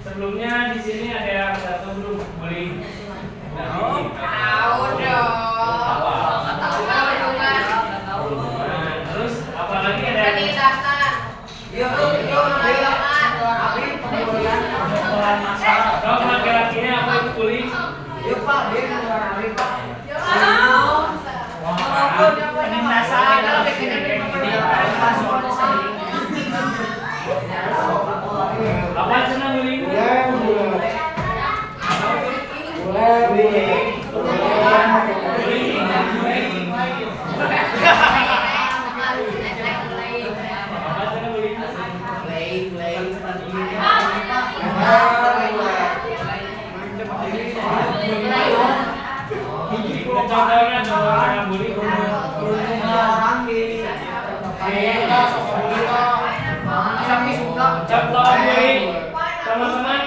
Sebelumnya di sini ada yang satu belum beli. Tahu dong. Tahu. Terus apalagi ada yang dasar. kalau laki-lakinya apa itu kulit? Apa senang beli? Contohnya orang beli contoh beli teman-teman,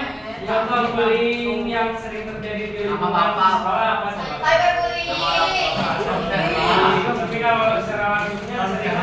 contoh bullying yang sering terjadi di lingkungan sekolah apa? Cyberbullying. Tapi kalau secara langsungnya sering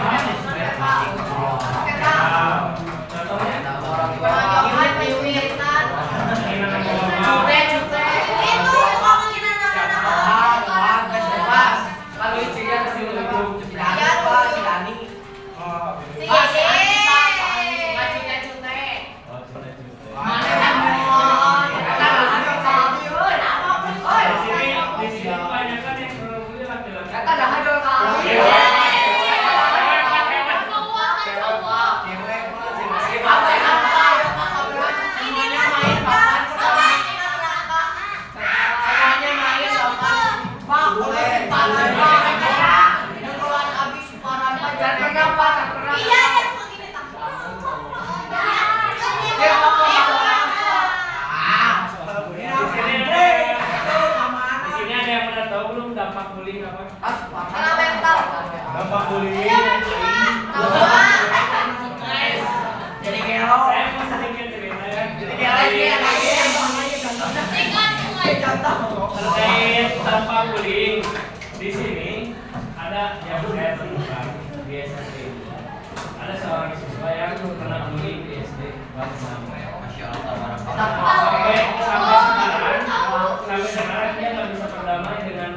sampai sekarang dia nggak bisa berdamai dengan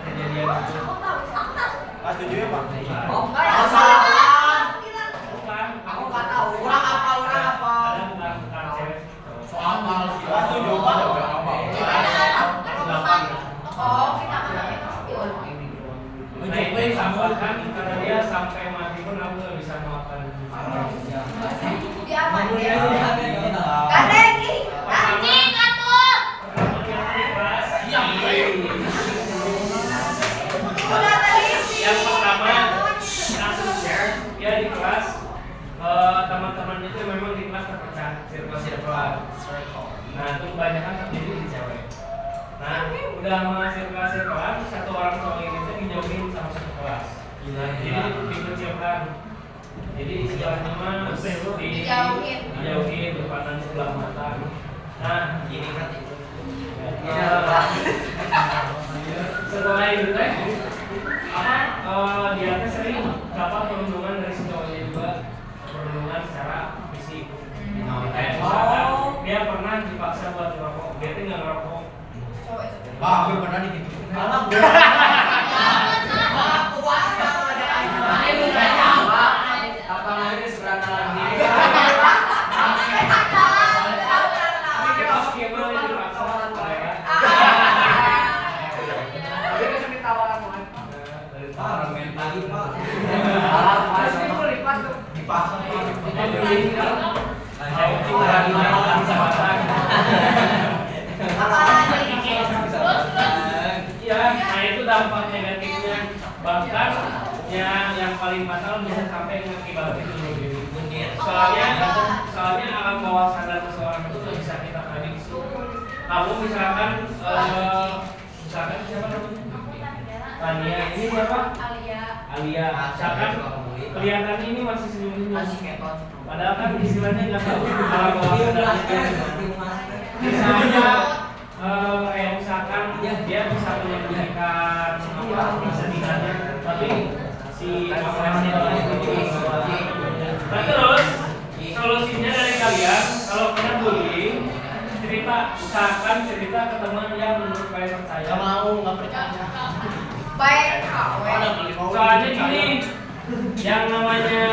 kejadian itu. Setuju ya Pak? Bukan. Aku nggak tahu. Orang apa? Ada bukan cewek. Soal mal. Setuju Pak? Oh, kita menangin. Nah itu disambutkan karena dia sampai mati pun aku nggak bisa maafkan. Dia apa? Kadek nih. Anjing atur. Udah tadi. Yang pertama kasusnya dia di kelas teman-teman itu memang di kelas terpecah sirkel. Nah itu kebanyakan terjadi di cewek. Nah udah sama sirkel-sirkelan satu orang cowok itu dijauhin sama satu kelas. Jadi dikecilkan. Jadi istilahnya mah dijauhin depanan sebelah mata. Nah Gini kan itu. setelah itu teh dia teh sering dapat perlindungan dari si cowoknya juga, perlindungan secara fisik. Kayak misalkan dia pernah dipaksa buat ngerokok, dia tuh nggak ngerokok. Pak, aku pernah digituin. Apa lagi seberangkalan diri? Iya, nah itu dampak negatifnya. Bahkan yang paling fatal bisa sampai mengakibatkan bunuh diri. Soalnya alam bawah sadar seseorang itu nggak bisa kita prediksi. Kamu misalkan siapa namanya? Tania, ini siapa? Alia. Misalkan kelihatan ini masih senyum-senyum. Padahal kan istilahnya nggak tahu alam bawah sadarnya. Misalnya kayak misalkan dia bisa menyembunyikan kesedihannya, tapi si ekspresinya itu. Nah terus solusinya dari kalian kalau kena bullying usahakan cerita ke teman yang menurut kalian percaya. Nggak percaya. Baik kawe. Soalnya gini, yang namanya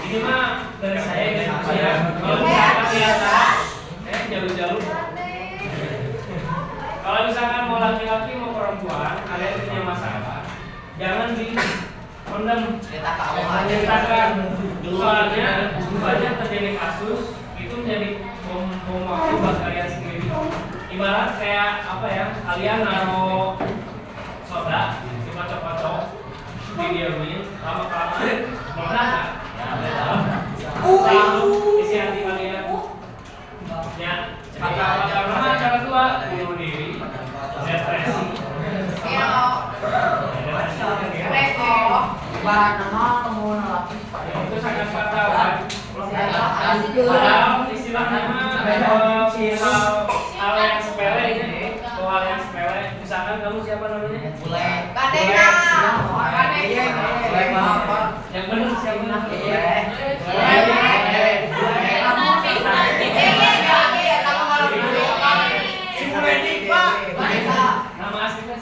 ini mah dari saya ya. Kalau misalkan kelihatan, jauh-jauh. Kalau misalkan mau laki-laki mau perempuan, kalian punya masalah, jangan dipendam, ceritakan. Soalnya banyak terjadi kasus itu menjadi bom waktu buat kalian sendiri. Ibarat kayak apa ya? Kalian naruh soda, si kocok-kocok, didiamin, lama-lama meledak. Itu isi hati kalian. Ya, karena cara tua bunuh diri, depresi. Itu sangat fatal kan. Padahal istilahnya hal yang sepele ini, hal yang sepele. Misalkan kamu siapa namanya? Yang benar siapa namanya? Nama aslinya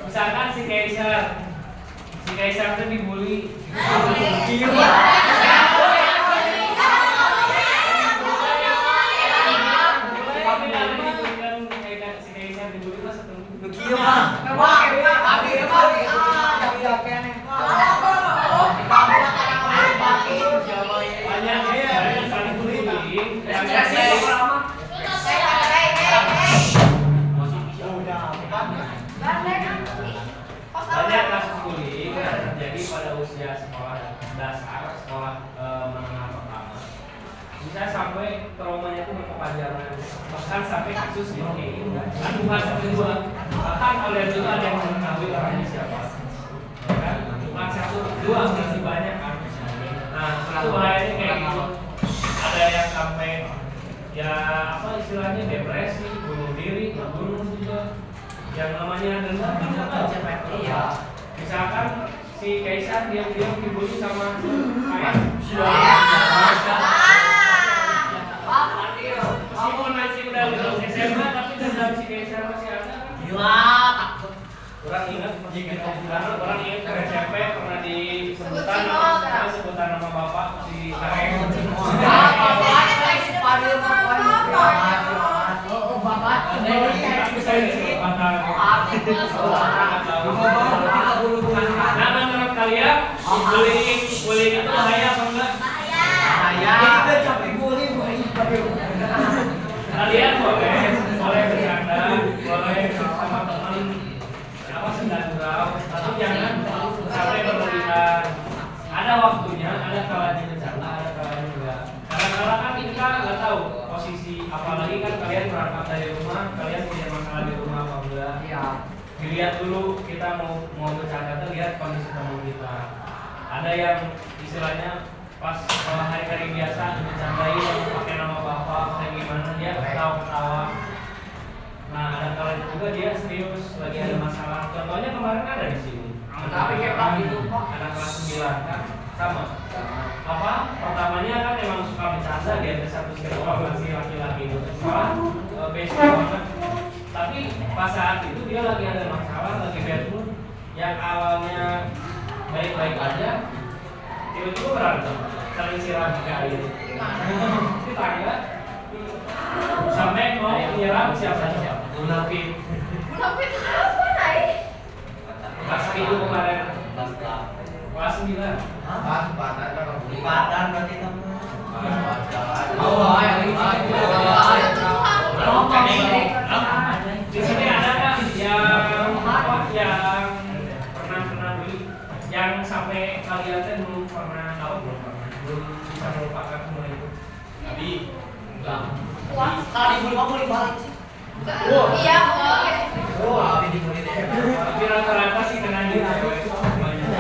misalkan si Kaisar itu dibully. Tapi kalau dibullykan si Kaisar dibully mah satu. Banyak saling bullying. Banyak kasus bullying yang terjadi pada usia sekolah dasar, sekolah menengah pertama. Bisa sampai traumanya itu berkepanjangan, bahkan sampai kasus ini. Kan bukan satu dua, bahkan kalian juga ada yang mengetahui orangnya siapa. Ya kan? Bukan satu dua, masih banyak kan. Nah, itu bahayanya kayak gitu. Ada yang sampai ya apa istilahnya depresi, bunuh diri, bunuh juga. yang namanya dendam kan apa? Iya. Misalkan si Kaisar diam-diam dibully sama Kain. Meskipun masih udah lulus SMA tapi dendam si Kaisar masih ada. Gila, takut. Orang ingat karena orang ingat ke SMP pernah disebutan nama bapak si Kain. Nah, menurut kalian bullying itu bahaya apa enggak? Kalian boleh bercanda, boleh sama teman apa sedang gurau, tapi jangan sampai berlebihan. Ada waktunya, ada kalanya bercanda, ada kalanya enggak. Karena kan kita nggak tahu posisi, apalagi kan kalian berangkat dari rumah, kalian punya masalah di rumah apa enggak? Iya. Dilihat dulu kita mau bercanda tuh lihat kondisi teman kita. Ada yang istilahnya pas hari-hari biasa bercandain pakai nama bapak, pakai gimana dia ketawa-ketawa. Nah ada kalanya juga dia serius lagi ada masalah. Contohnya kemarin ada di sini. Tapi kayak itu Pak. Anak kelas 9 kan sama. Apa? Pertamanya kan memang suka bercanda dia ada satu sekolah masih laki-laki itu sekolah basic banget. Tapi pas saat itu dia lagi ada masalah, lagi bad mood. Yang awalnya baik-baik aja, tiba-tiba berantem, saling siram pakai air. Di tangga sampai mau menyerang siapa? Munafik. Munafik apa naik? Kelas itu kemarin kelas 9. Padan berarti kamu. Di sini ada nggak yang apa yang pernah beli yang sampai kalian tuh belum pernah bisa melupakan semua itu? Tapi enggak. Kalau dibully kamu dibalik sih. Iya, boleh. Tapi dibully deh. Tapi rata-rata sih kena gitu cewek itu banyak.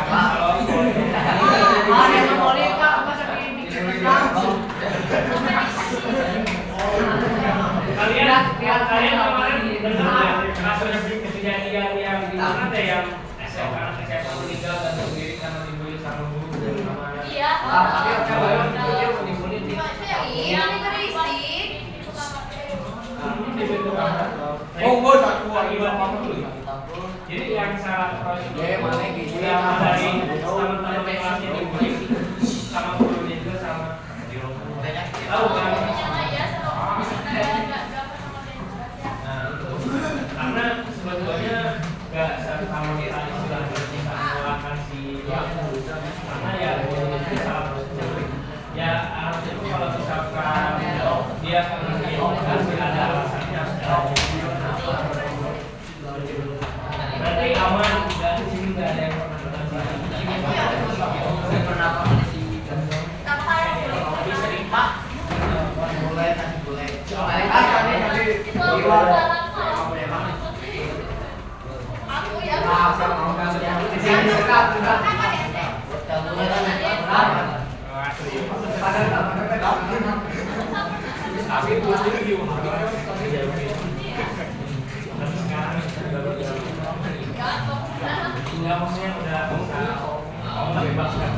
Kalau kalian kemarin dengar nggak kasus kejadian yang di mana ada yang anak SMA meninggal gantung diri karena dibully sama guru dan sama anak. Iya. Tapi dia dibully di. Iya, berisik. Dibentuk apa? Oh, gua satu akibat apa dulu? Jadi yang salah dari teman-teman kelasnya dibully sama gurunya juga sama. Tahu kan? Karena sebetulnya nggak sama kita istilah bisa mengalahkan si pelaku karena ya itu salah prosedur ya harusnya itu kalau misalkan dia kasih ada alasannya berarti aman nggak di sini nggak ada yang pernah di sini bisa pak boleh Aku ya. Di sini sekat juga. Tapi pasti enggak maksudnya udah bebaskan.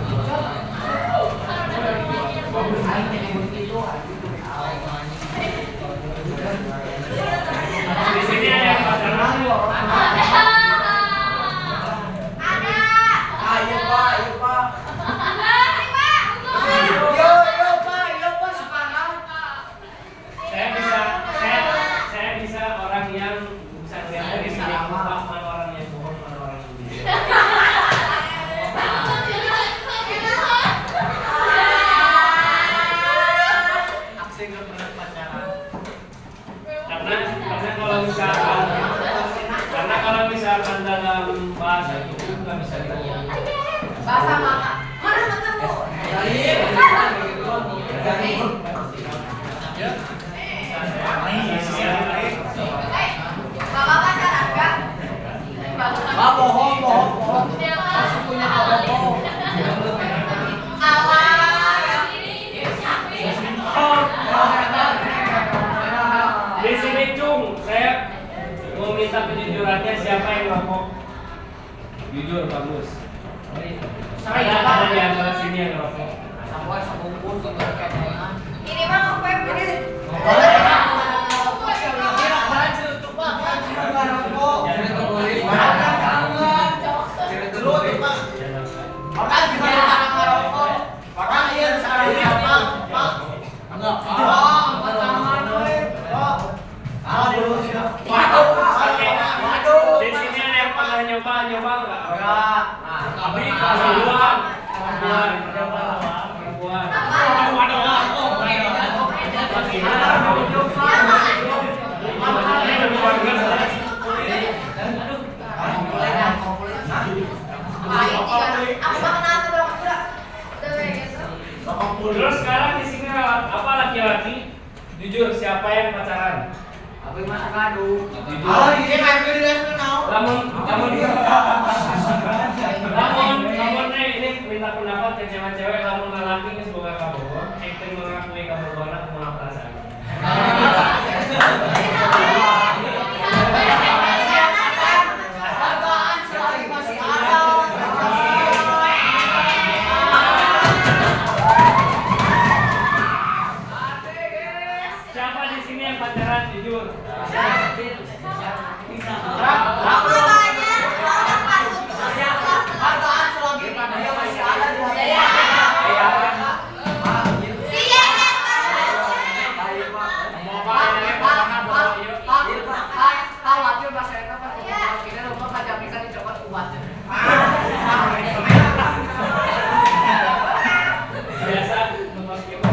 Di sini ada yang pacaran. Ayo Pak. Saya bisa orang yang bisa lihat dari sini mana orang yang bohong, mana orang yang jujur. Karena kalau misalkan dalam bahasa itu nggak bisa dibohong. Bahasa mana? Mana ketemu? Bapak pacaran kan? Bohong. Masih punya bohong. Di sini Cung, saya mau minta kejujurannya siapa yang ngerokok? Jujur bagus. Ada di antara sini yang ngerokok. Ini mah ngefab ini. Di sini ada yang pernah nyoba nggak? Perempuan. Terus sekarang di sini apa laki-laki? Jujur siapa yang pacaran? Namun ini minta pendapat ke cewek-cewek, namun lelaki ini semoga kamu acting mengakui kamu banget menolak perasaan. Siapa di sini yang pacaran jujur? Biasa memasukin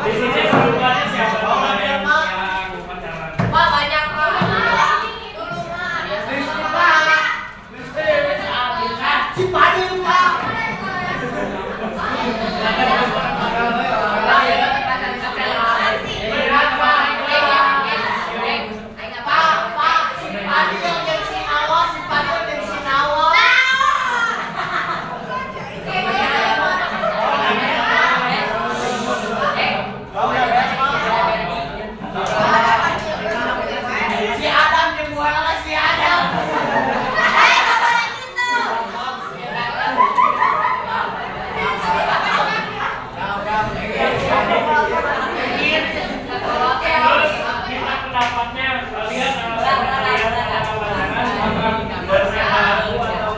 di sini serupannya siapa yang pacaran? Pak banyak Pak. Dulu mah. Si Padil Pak. Terus minta pendapatnya kalian ada pacaran apa bersama aku atau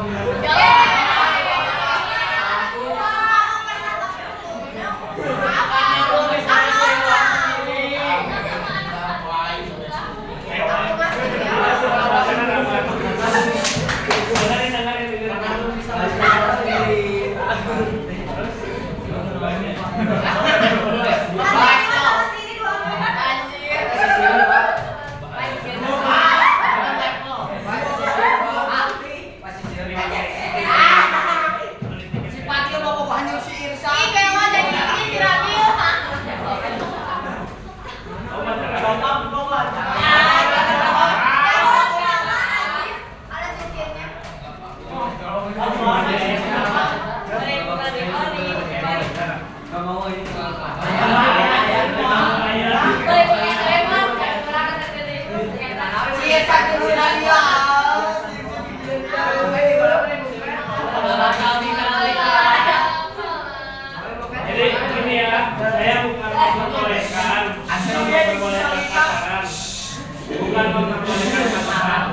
Jadi gini ya, saya bukan memperbolehkan pacaran, bukan memperbolehkan pacaran.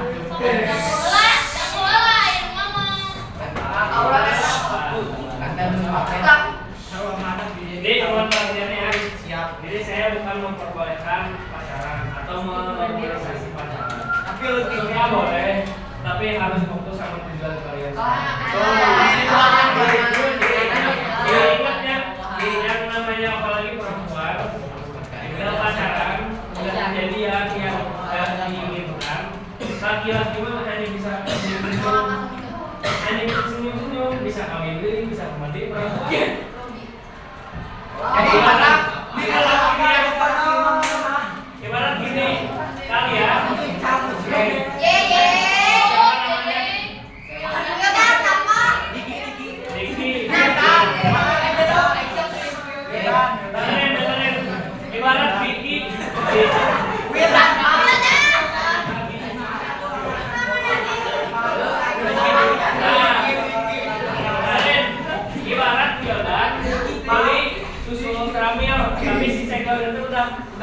Jadi teman pengertiannya ya, siap. Jadi saya bukan memperbolehkan pacaran atau memobilisasi pacaran. Tapi suka boleh, tapi harus fokus sama tujuan kalian. Ingatnya, yang namanya apalagi perempuan, udah pacaran, udah kejadian yang diinginkan, laki-laki mah hanya bisa senyum-senyum, bisa kawin diri, bisa kemandi perempuan. Ibarat gini, kalian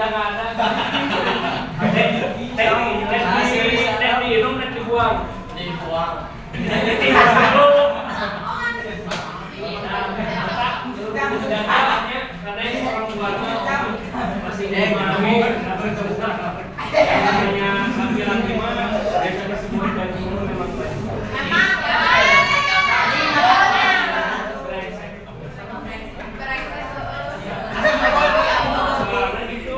udah nggak ada. Teh diminum, teh dibuang. Dibuang. Karena ini orang tuanya masih memahami namanya laki-laki mana biasanya semua baju memang baju. Karena itu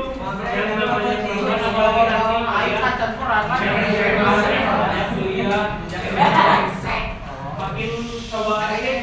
yang namanya perempuan apalagi nanti kuliah makin coba makin